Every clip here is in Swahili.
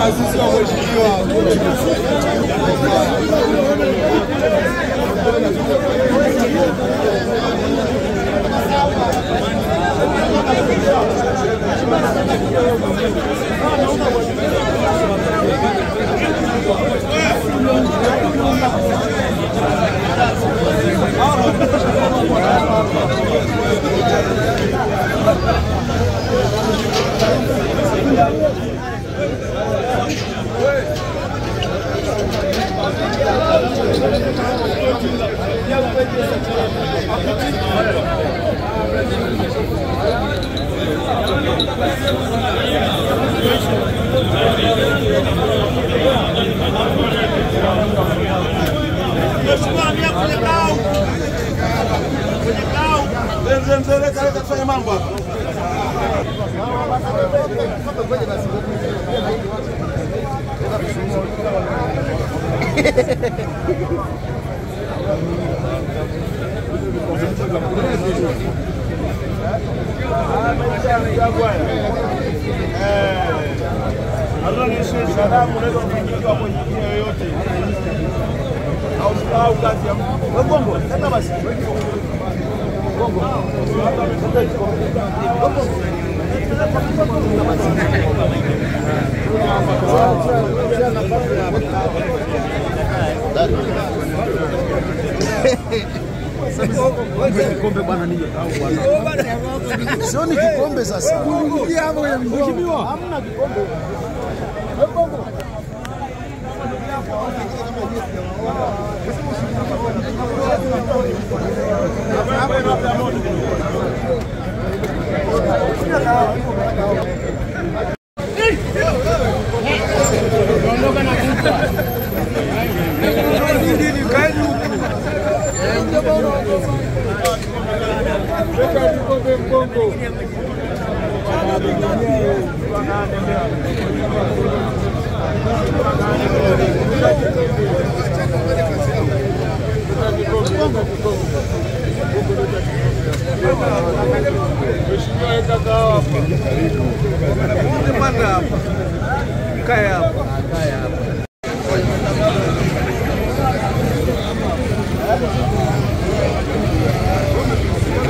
taasisi ya mheshimiwa. Kikombe bwana nini au bwana? Sio ni kikombe sasa. Kuingia hapo ya mheshimiwa. Hamna kikombe.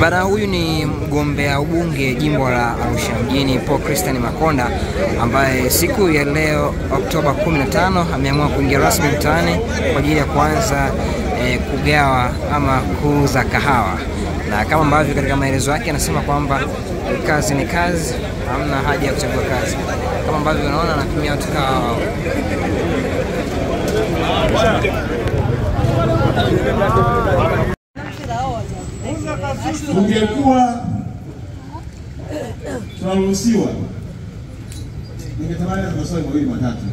Bana, huyu ni mgombea ubunge jimbo la Arusha mjini Paul Christian Makonda, ambaye siku ya leo Oktoba 15 ameamua kuingia rasmi mtaani kwa ajili ya kuanza kugawa ama kuuza kahawa. Na kama ambavyo katika maelezo yake anasema kwamba kazi ni kazi, hamna haja ya kuchagua kazi. Kama ambavyo unaona anatumia watu kahawa. Ungekuwa tunaruhusiwa, ningetamani maswali mawili matatu.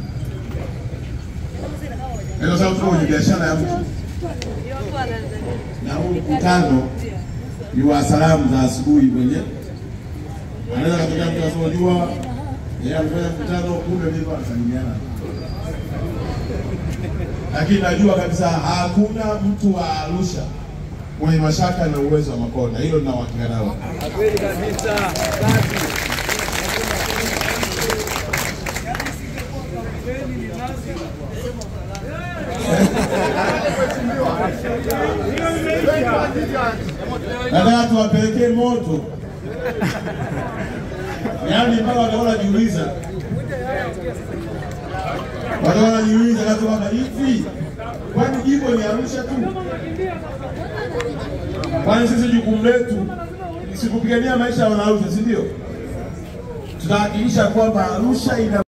Ndio sababu tuko kwenye biashara ya mtu. Na huu mkutano ni wa salamu za asubuhi mwenyewe. Anaweza kutokea mtu asiyojua yeye alifanya mkutano kumbe mimi anasalimiana. Lakini najua kabisa hakuna mtu wa Arusha mwenye mashaka na uwezo wa Makonda. Hilo nina uhakika nao. Kweli kabisa. Nataka tuwapelekee moto. Yaani mpaka wataona jiuliza. Wataona jiuliza kama hivi. Kwani jimbo ni Arusha tu? Kwani sisi jukumu letu si kupigania maisha ya Arusha, si ndio? Tutahakikisha kwamba Arusha ina